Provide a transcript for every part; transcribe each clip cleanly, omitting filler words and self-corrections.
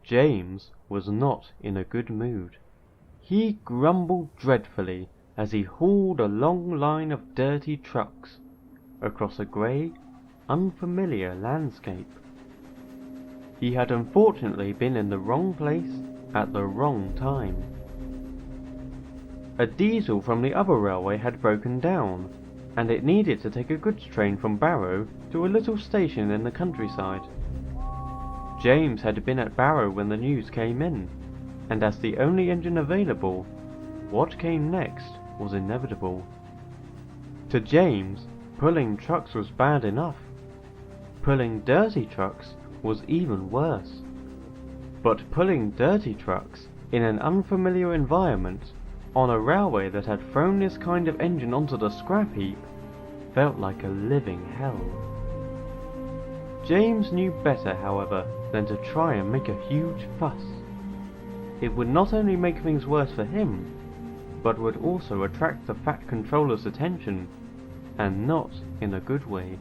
James was not in a good mood. He grumbled dreadfully as he hauled a long line of dirty trucks across a grey, unfamiliar landscape. He had unfortunately been in the wrong place at the wrong time. A diesel from the other railway had broken down, and it needed to take a goods train from Barrow to a little station in the countryside. James had been at Barrow when the news came in, and as the only engine available, what came next was inevitable. To James, pulling trucks was bad enough. Pulling dirty trucks was even worse. But pulling dirty trucks in an unfamiliar environment on a railway that had thrown this kind of engine onto the scrap heap felt like a living hell. James knew better, however, than to try and make a huge fuss. It would not only make things worse for him, but would also attract the Fat Controller's attention, and not in a good way.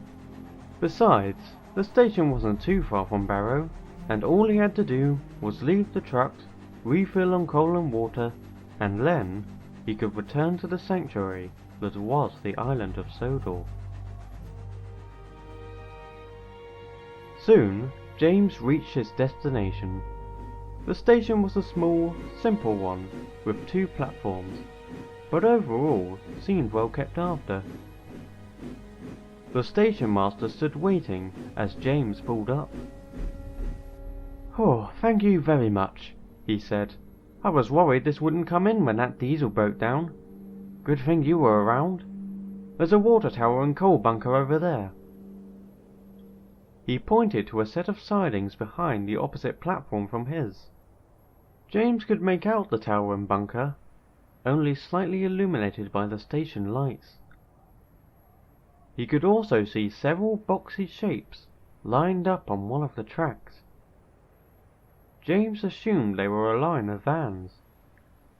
Besides, the station wasn't too far from Barrow, and all he had to do was leave the trucks, refill on coal and water, and then he could return to the sanctuary that was the island of Sodor. Soon, James reached his destination. The station was a small, simple one, with 2 platforms, but overall seemed well kept after. The station master stood waiting as James pulled up. "Oh, thank you very much," he said. "I was worried this wouldn't come in when that diesel broke down. Good thing you were around. There's a water tower and coal bunker over there." He pointed to a set of sidings behind the opposite platform from his. James could make out the tower and bunker, only slightly illuminated by the station lights. He could also see several boxy shapes lined up on one of the tracks. James assumed they were a line of vans,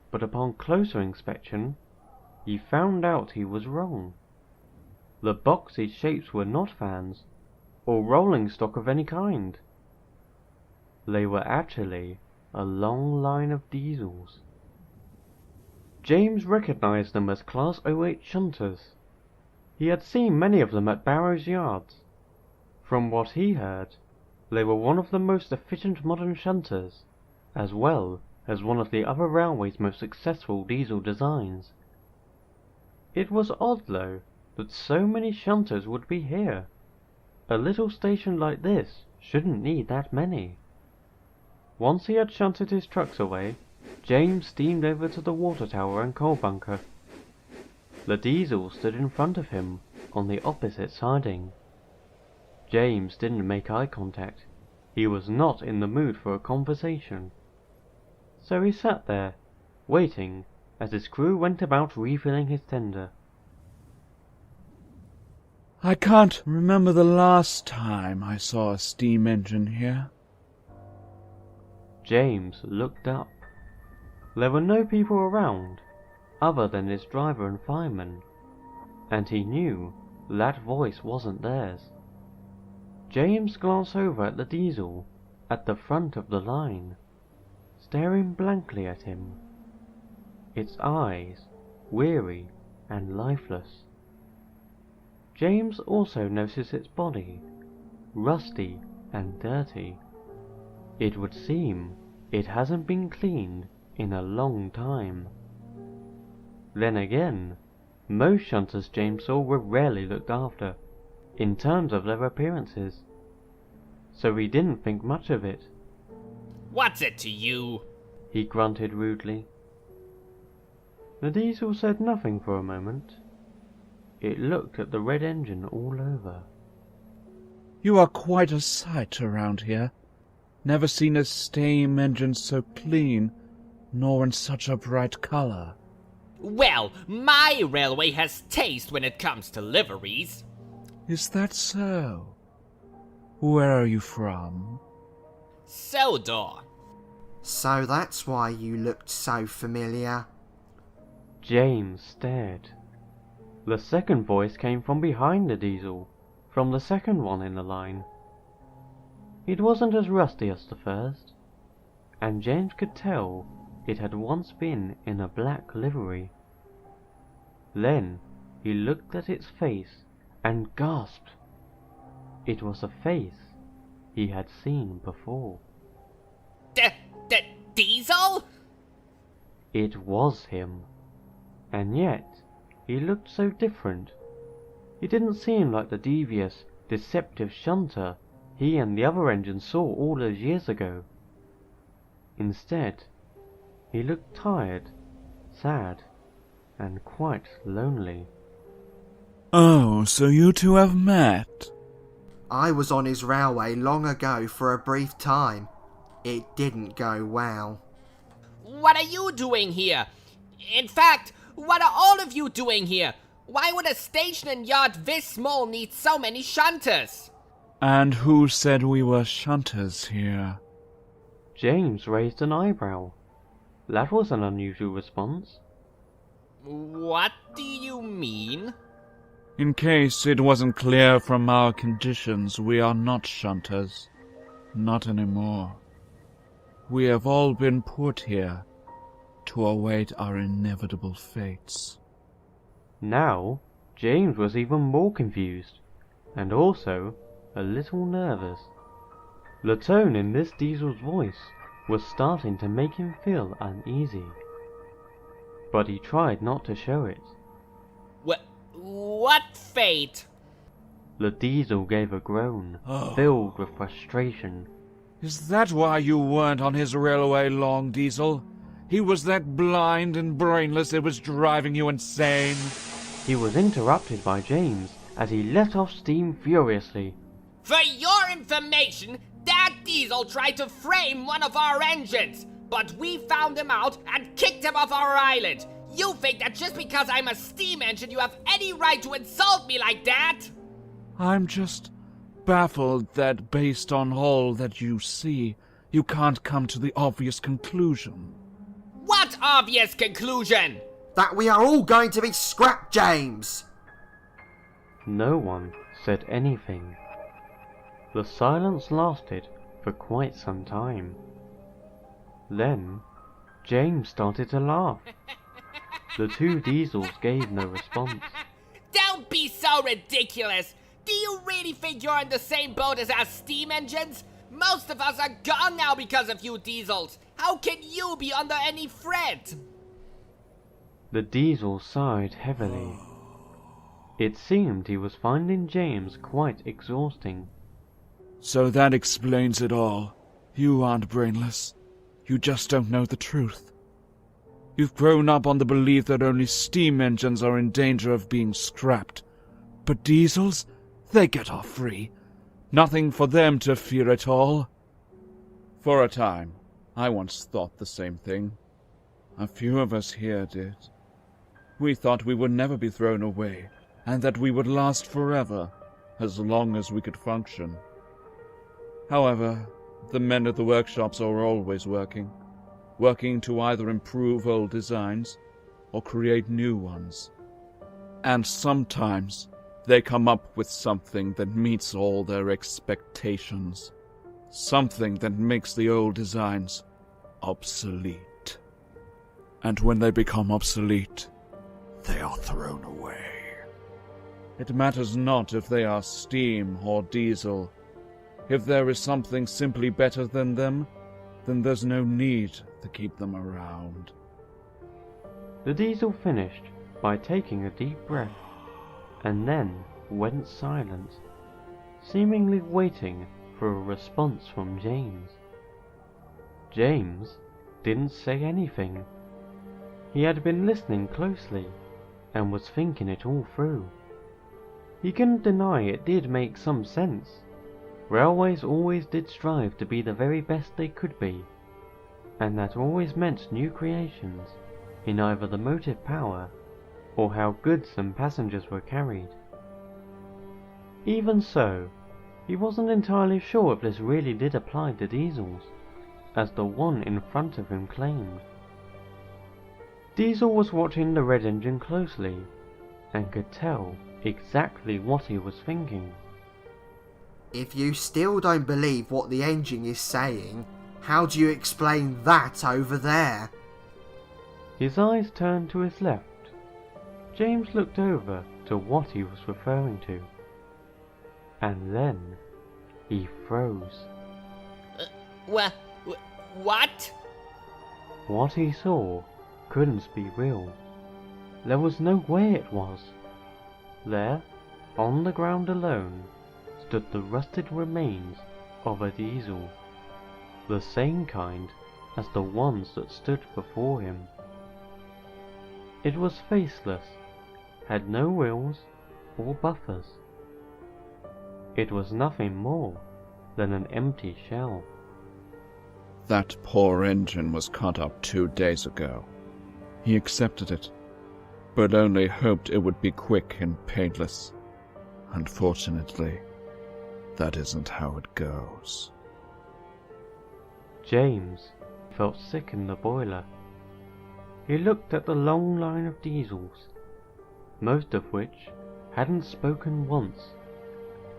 but upon closer inspection, he found out he was wrong. The boxy shapes were not vans, or rolling stock of any kind. They were actually a long line of diesels. James recognized them as Class 08 shunters. He had seen many of them at Barrow's yards. From what he heard, they were one of the most efficient modern shunters, as well as one of the other railway's most successful diesel designs. It was odd, though, that so many shunters would be here. A little station like this shouldn't need that many. Once he had shunted his trucks away, James steamed over to the water tower and coal bunker. The diesel stood in front of him, on the opposite siding. James didn't make eye contact. He was not in the mood for a conversation. So he sat there, waiting as his crew went about refilling his tender. "I can't remember the last time I saw a steam engine here." James looked up. There were no people around, other than his driver and fireman, and he knew that voice wasn't theirs. James glanced over at the diesel, at the front of the line, staring blankly at him, its eyes weary and lifeless. James also noticed its body, rusty and dirty. It would seem it hasn't been cleaned in a long time. Then again, most shunters James saw were rarely looked after, in terms of their appearances, so he didn't think much of it. "What's it to you?" he grunted rudely. The diesel said nothing for a moment. It looked at the red engine all over. "You are quite a sight around here. Never seen a steam engine so clean, nor in such a bright colour." "Well, my railway has taste when it comes to liveries." "Is that so? Where are you from?" "Sodor." "So that's why you looked so familiar." James stared. The second voice came from behind the diesel, from the second one in the line. It wasn't as rusty as the first, and James could tell it had once been in a black livery. Then he looked at its face and gasped. It was a face he had seen before. The Diesel? It was him. And yet, he looked so different. He didn't seem like the devious, deceptive shunter he and the other engines saw all those years ago. Instead, he looked tired, sad, and quite lonely. Oh, so you two have met? I was on his railway long ago for a brief time. It didn't go well. What are you doing here? In fact, what are all of you doing here? Why would a station and yard this small need so many shunters? And who said we were shunters here? James raised an eyebrow. That was an unusual response. What do you mean? In case it wasn't clear from our conditions, we are not shunters. Not anymore. We have all been put here to await our inevitable fates. Now, James was even more confused, and also a little nervous. The tone in this Diesel's voice was starting to make him feel uneasy. But he tried not to show it. What fate? The Diesel gave a groan, filled with frustration. Is that why you weren't on his railway long, Diesel? He was that blind and brainless it was driving you insane? He was interrupted by James as he let off steam furiously. For your information, that Diesel tried to frame one of our engines, but we found him out and kicked him off our island. You think that just because I'm a steam engine you have any right to insult me like that? I'm just baffled that based on all that you see, you can't come to the obvious conclusion. What obvious conclusion? That we are all going to be scrapped, James! No one said anything. The silence lasted for quite some time. Then, James started to laugh. The two Diesels gave no response. Don't be so ridiculous! Do you really think you're in the same boat as our steam engines? Most of us are gone now because of you Diesels. How can you be under any threat? The Diesel sighed heavily. It seemed he was finding James quite exhausting. So that explains it all. You aren't brainless. You just don't know the truth. You've grown up on the belief that only steam engines are in danger of being scrapped. But diesels? They get off free. Nothing for them to fear at all. For a time, I once thought the same thing. A few of us here did. We thought we would never be thrown away, and that we would last forever, as long as we could function. However, the men at the workshops are always working to either improve old designs or create new ones. And sometimes they come up with something that meets all their expectations. Something that makes the old designs obsolete. And when they become obsolete, they are thrown away. It matters not if they are steam or diesel. If there is something simply better than them, then there's no need to keep them around. The Diesel finished by taking a deep breath, and then went silent, seemingly waiting for a response from James. James didn't say anything. He had been listening closely, and was thinking it all through. He couldn't deny it did make some sense. Railways always did strive to be the very best they could be, and that always meant new creations in either the motive power or how goods and passengers were carried. Even so, he wasn't entirely sure if this really did apply to diesels, as the one in front of him claimed. Diesel was watching the red engine closely, and could tell exactly what he was thinking. If you still don't believe what the engine is saying, How do you explain that over there? His eyes turned to his left. James looked over to what he was referring to. And then he froze. What? What he saw couldn't be real. There was no way it was. There, on the ground alone, stood the rusted remains of a diesel, the same kind as the ones that stood before him. It was faceless, had no wheels or buffers. It was nothing more than an empty shell. That poor engine was cut up 2 days ago. He accepted it, but only hoped it would be quick and painless. Unfortunately, that isn't how it goes. James felt sick in the boiler. He looked at the long line of diesels, most of which hadn't spoken once,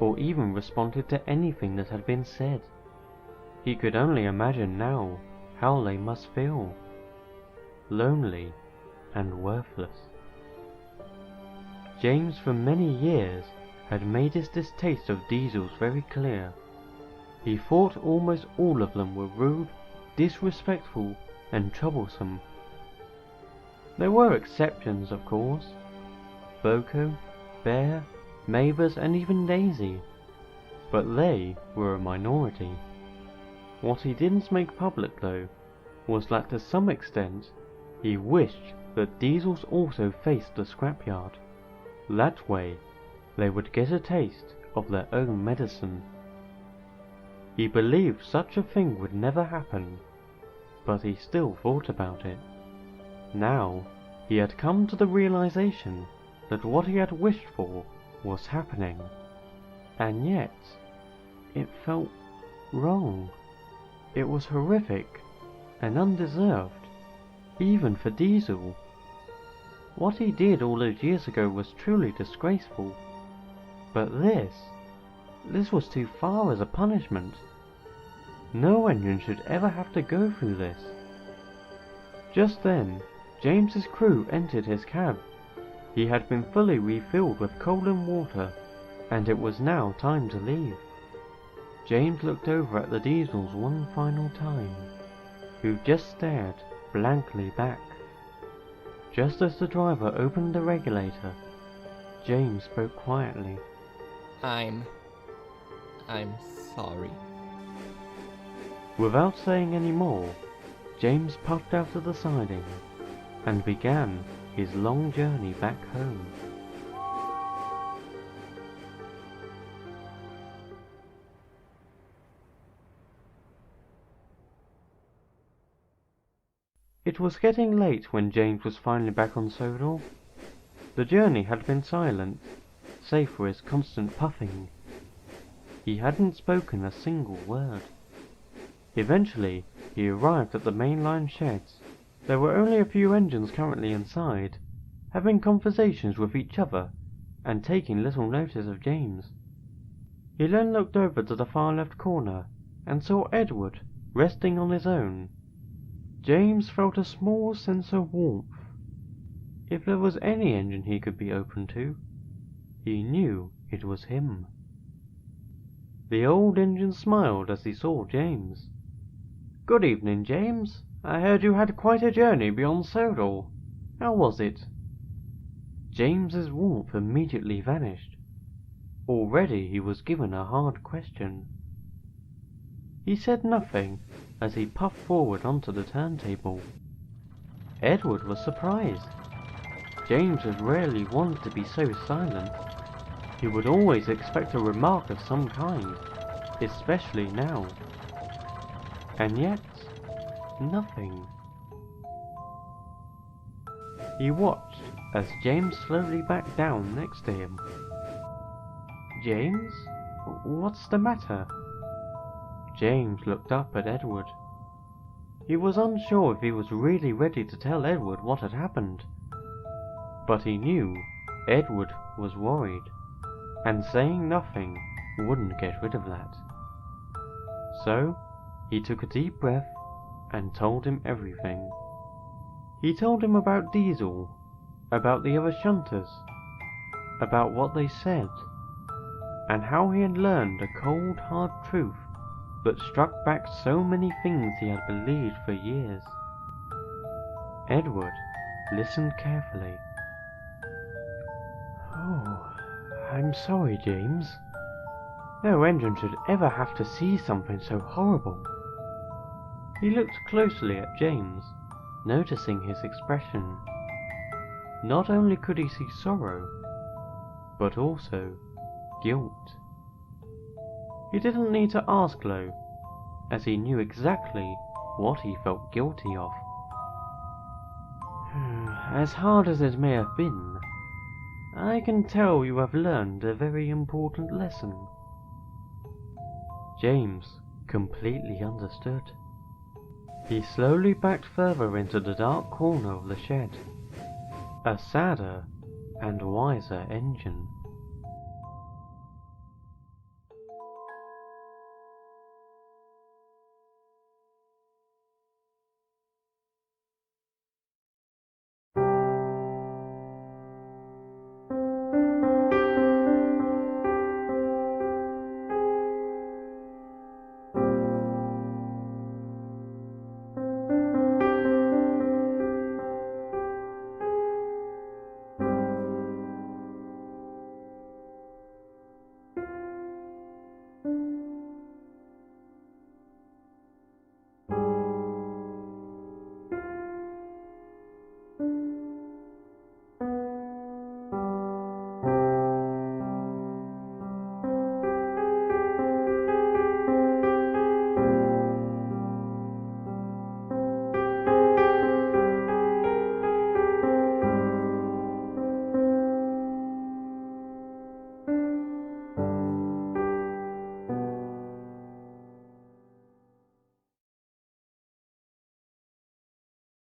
or even responded to anything that had been said. He could only imagine now how they must feel. Lonely and worthless. James for many years had made his distaste of diesels very clear. He thought almost all of them were rude, disrespectful and troublesome. There were exceptions, of course. Boko, Bear, Mavis and even Daisy. But they were a minority. What he didn't make public though, was that to some extent, he wished that diesels also faced the scrapyard. That way, they would get a taste of their own medicine. He believed such a thing would never happen, but he still thought about it. Now, he had come to the realization that what he had wished for was happening, and yet, it felt wrong. It was horrific and undeserved, even for Diesel. What he did all those years ago was truly disgraceful, but this was too far as a punishment. No engine should ever have to go through this. Just then, James's crew entered his cab. He had been fully refilled with coal and water, and it was now time to leave. James looked over at the diesels one final time, who just stared blankly back. Just as the driver opened the regulator, James spoke quietly. I'm sorry. Without saying any more, James puffed out of the siding and began his long journey back home. It was getting late when James was finally back on Sodor. The journey had been silent, save for his constant puffing. He hadn't spoken a single word. Eventually, he arrived at the mainline sheds. There were only a few engines currently inside, having conversations with each other and taking little notice of James. He then looked over to the far left corner and saw Edward resting on his own. James felt a small sense of warmth. If there was any engine he could be open to, he knew it was him. The old engine smiled as he saw James. "Good evening, James. I heard you had quite a journey beyond Sodor. How was it?" James's warmth immediately vanished. Already he was given a hard question. He said nothing as he puffed forward onto the turntable. Edward was surprised. James had rarely wanted to be so silent. He would always expect a remark of some kind, especially now. And yet, nothing. He watched as James slowly backed down next to him. "James? What's the matter?" James looked up at Edward. He was unsure if he was really ready to tell Edward what had happened. But he knew Edward was worried, and saying nothing wouldn't get rid of that. So, He took a deep breath and told him everything. He told him about Diesel, about the other shunters, about what they said, and how he had learned a cold hard truth that struck back so many things he had believed for years. Edward listened carefully. "Oh, I'm sorry, James. No engine should ever have to see something so horrible." He looked closely at James, noticing his expression. Not only could he see sorrow, but also guilt. He didn't need to ask though, as he knew exactly what he felt guilty of. "As hard as it may have been, I can tell you have learned a very important lesson." James completely understood. He slowly backed further into the dark corner of the shed. A sadder and wiser engine.